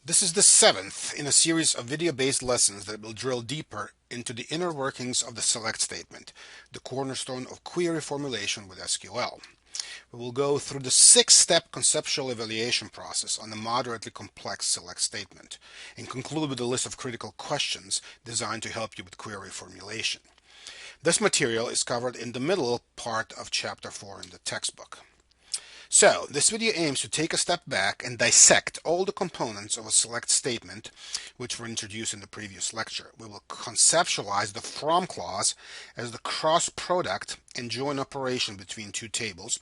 This is the seventh in a series of video-based lessons that will drill deeper into the inner workings of the select statement, the cornerstone of query formulation with SQL. We will go through the six-step conceptual evaluation process on the moderately complex select statement and conclude with a list of critical questions designed to help you with query formulation. This material is covered in the middle part of Chapter 4 in the textbook. So, this video aims to take a step back and dissect all the components of a select statement which were introduced in the previous lecture. We will conceptualize the from clause as the cross product and join operation between two tables,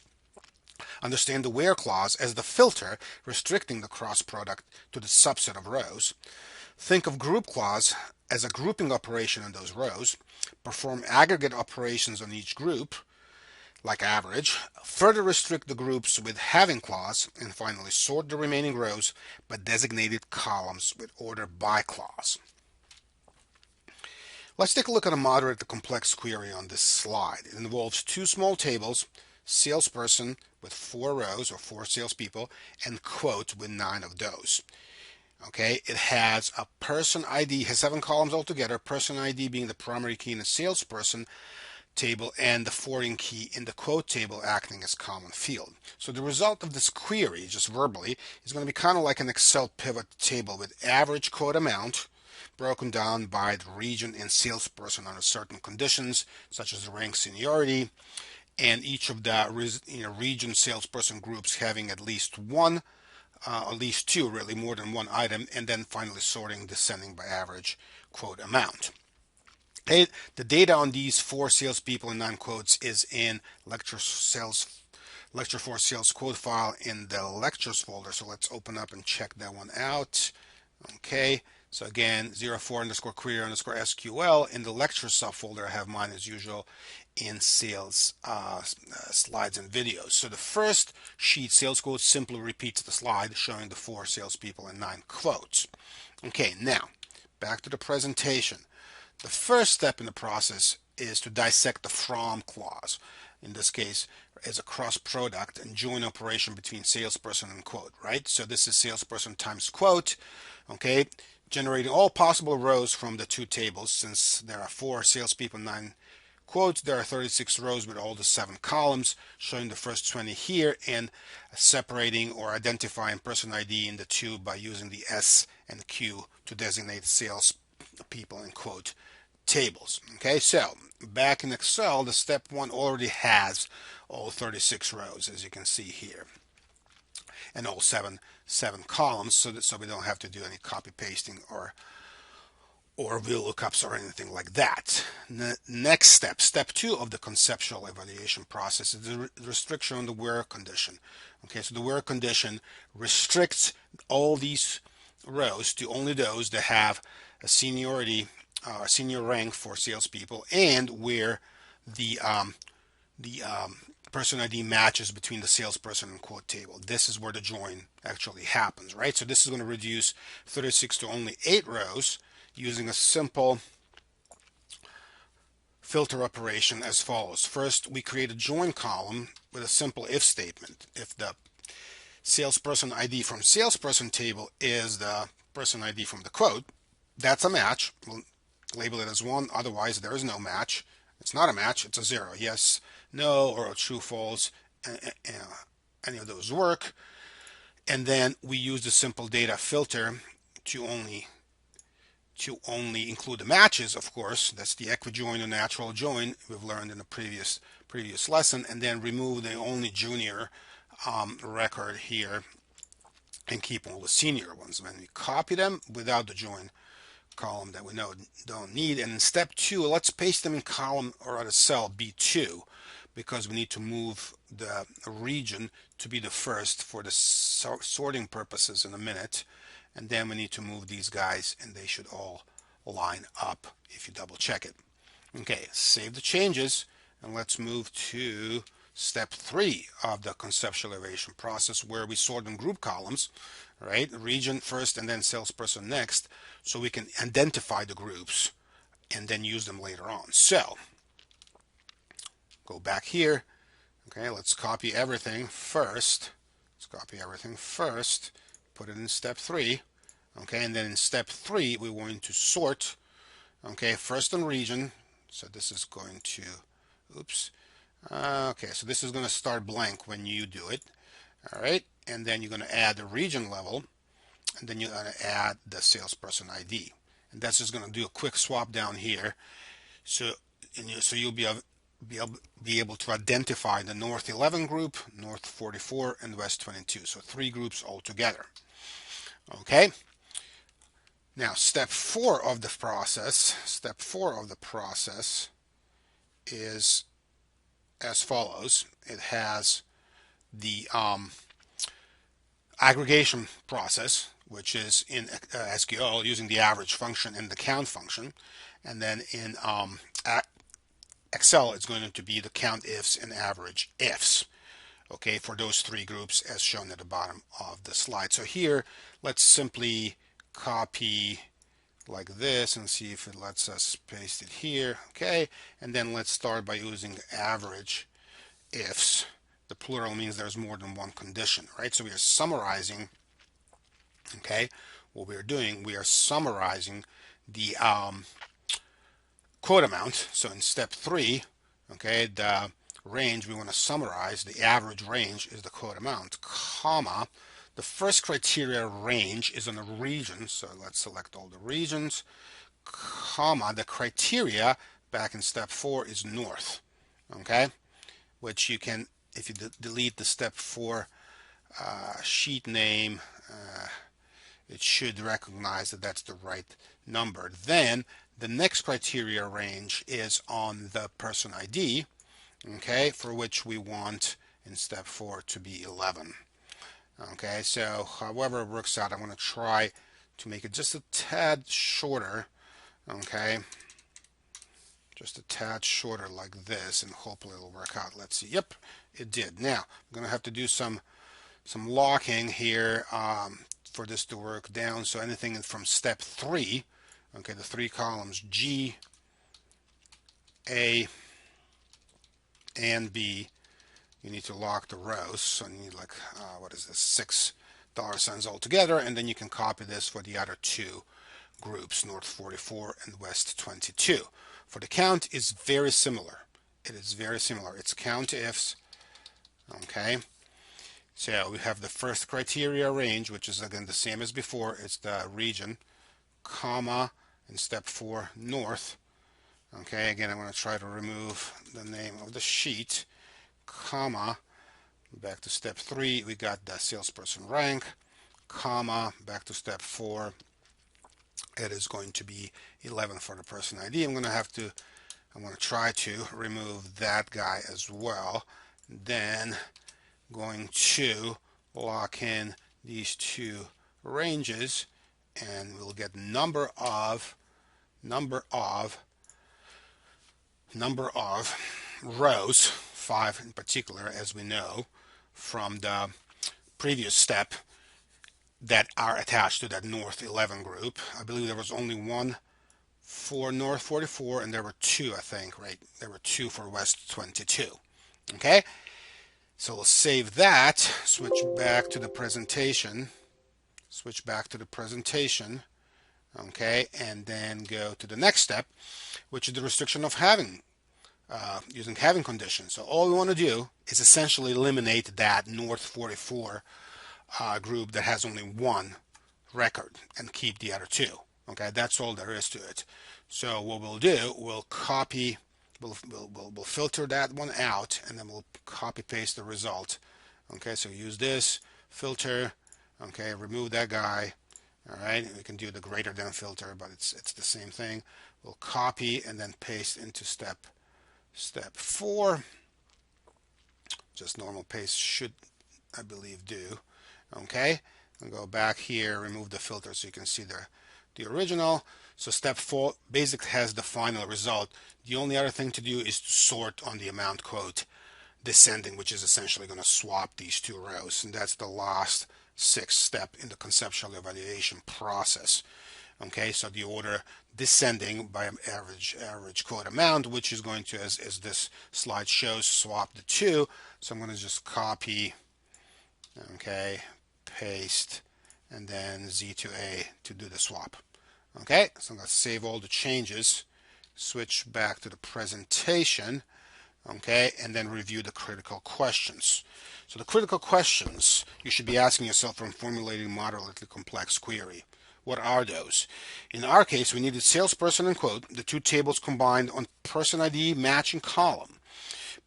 understand the where clause as the filter restricting the cross product to the subset of rows, think of group clause as a grouping operation on those rows, perform aggregate operations on each group, like average, further restrict the groups with having clause, and finally sort the remaining rows by designated columns with order by clause. Let's take a look at a moderate to complex query on this slide. It involves two small tables, salesperson with 4 rows or 4 salespeople, and quote with 9 of those. Okay, it has a person ID, has 7 columns altogether, person ID being the primary key in the salesperson table and the foreign key in the quote table acting as common field. So the result of this query, just verbally, is going to be kind of like an Excel pivot table with average quote amount broken down by the region and salesperson under certain conditions, such as the rank seniority, and each of the region salesperson groups having at least one, at least 2, really more than one item, and then finally sorting descending by average quote amount. The data on these 4 salespeople and 9 quotes is in lecture 4 sales quote file in the lectures folder. So let's open up and check that one out. Okay, so again 04 underscore query underscore SQL in the lecture subfolder. I have mine as usual in sales slides and videos. So the first sheet, sales quotes, simply repeats the slide showing the 4 salespeople and 9 quotes. Okay, now back to the presentation. The first step in the process is to dissect the from clause. In this case, as a cross product and join operation between salesperson and quote, right? So this is salesperson times quote, okay? Generating all possible rows from the 2 tables. Since there are 4 salespeople, 9 quotes, there are 36 rows with all the 7 columns, showing the first 20 here and separating or identifying person ID in the 2 by using the S and Q to designate sales people in quote tables. Okay, so back in Excel, the step 1 already has all 36 rows, as you can see here, and all seven columns, so we don't have to do any copy pasting or VLOOKUPs or anything like that. Next step 2 of the conceptual evaluation process is the restriction on the where condition. Okay, so the where condition restricts all these rows to only those that have a seniority, senior rank for salespeople, and where the person ID matches between the salesperson and quote table. This is where the join actually happens, right? So this is going to reduce 36 to only 8 rows using a simple filter operation as follows. First, we create a join column with a simple if statement. If the salesperson ID from salesperson table is the person ID from the quote, that's a match. We'll label it as 1, otherwise there is no match. It's not a match, it's a 0. Yes, no, or a true, false, any of those work. And then we use the simple data filter to only include the matches, of course. That's the equijoin or natural join we've learned in the previous lesson, and then remove the only junior record here and keep all the senior ones. When we copy them without the join column that we know don't need, and in step 2, let's paste them in column or at a cell B2, because we need to move the region to be the first for the sorting purposes in a minute, and then we need to move these guys and they should all line up if you double check it. Okay, save the changes and let's move to step 3 of the conceptual evaluation process, where we sort in group columns, right? Region first and then salesperson next, so we can identify the groups and then use them later on. So go back here. Okay, let's copy everything first. Put it in step 3. Okay, and then in step 3 we're going to sort. Okay, first on region. So this is going to, oops. Okay, so this is going to start blank when you do it. All right, and then you're going to add the region level, and then you're going to add the salesperson ID, and that's just going to do a quick swap down here. So so you'll be able to identify the North 11 group, North 44, and West 22. So 3 groups altogether. Okay. Now step 4 of the process. Step 4 of the process is as follows. It has the aggregation process, which is in SQL using the average function and the count function, and then in Excel it's going to be the count ifs and average ifs, okay, for those 3 groups as shown at the bottom of the slide. So here let's simply copy like this and see if it lets us paste it here. Okay, and then let's start by using average ifs. The plural means there's more than one condition, right? So we are summarizing, okay, what we are doing, we are summarizing the quote amount. So in step 3, okay, the range we want to summarize, the average range is the quote amount, comma, the first criteria range is on a region, so let's select all the regions, comma, the criteria back in step 4 is north, okay, which you can, if you delete the step 4 sheet name, it should recognize that that's the right number. Then the next criteria range is on the person ID, okay, for which we want in step 4 to be 11. Okay, so however it works out, I'm going to try to make it just a tad shorter, okay, just a tad shorter like this, and hopefully it'll work out. Let's see. Yep, it did. Now I'm going to have to do some locking here for this to work down. So anything from step 3, okay, the 3 columns G, A, and B, you need to lock the rows. So you need like what is this, $6 altogether, and then you can copy this for the other 2 groups, North 44 and West 22. For the count is very similar. It is very similar. It's count ifs. Okay. So we have the first criteria range, which is again the same as before. It's the region, comma, in step 4, north. Okay, again, I'm going to try to remove the name of the sheet, comma, back to step 3, we got the salesperson rank, comma, back to step 4, it is going to be 11 for the person ID. I'm going to try to remove that guy as well. Then going to lock in these 2 ranges, and we'll get number of rows, 5 in particular, as we know from the previous step, that are attached to that North 11 group. I believe there was only 1 for North 44, and there were 2, I think, right? There were 2 for West 22. Okay, so we'll save that, switch back to the presentation, okay, and then go to the next step, which is the restriction of having, using having conditions. So all we want to do is essentially eliminate that North 44 group that has only 1 record and keep the other 2. Okay, that's all there is to it. So what we'll do, we'll copy, we'll filter that one out, and then we'll copy paste the result. Okay, so use this filter, okay, remove that guy. All right, we can do the greater than filter, but it's the same thing. We'll copy and then paste into step 4. Just normal paste should, I believe, do. Okay, and go back here, remove the filter so you can see the original. So step 4 basically has the final result. The only other thing to do is to sort on the amount quote descending, which is essentially going to swap these 2 rows, and that's the last 6th step in the conceptual evaluation process. Okay, so the order descending by average quote amount, which is going to, as this slide shows, swap the 2. So I'm going to just copy, okay, paste, and then Z to A to do the swap. Okay, so I'm going to save all the changes, switch back to the presentation, okay, and then review the critical questions. So the critical questions you should be asking yourself when formulating moderately complex query. What are those? In our case, we needed salesperson and quote, the two tables combined on person ID matching column.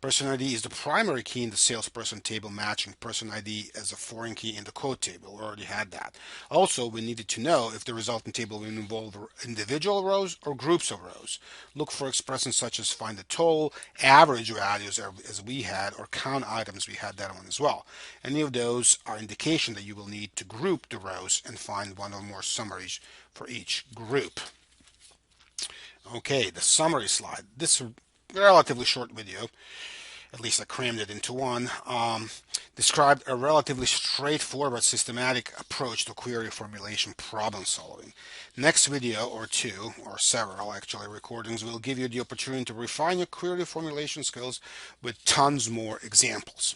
Person ID is the primary key in the salesperson table, matching person ID as a foreign key in the quote table. We already had that. Also, we needed to know if the resulting table will involve individual rows or groups of rows. Look for expressions such as find the total, average values as we had, or count items. We had that one as well. Any of those are indication that you will need to group the rows and find one or more summaries for each group. Okay, the summary slide. This is a relatively short video, at least I crammed it into one, described a relatively straightforward systematic approach to query formulation problem solving. Next video or two, or several actually, recordings will give you the opportunity to refine your query formulation skills with tons more examples.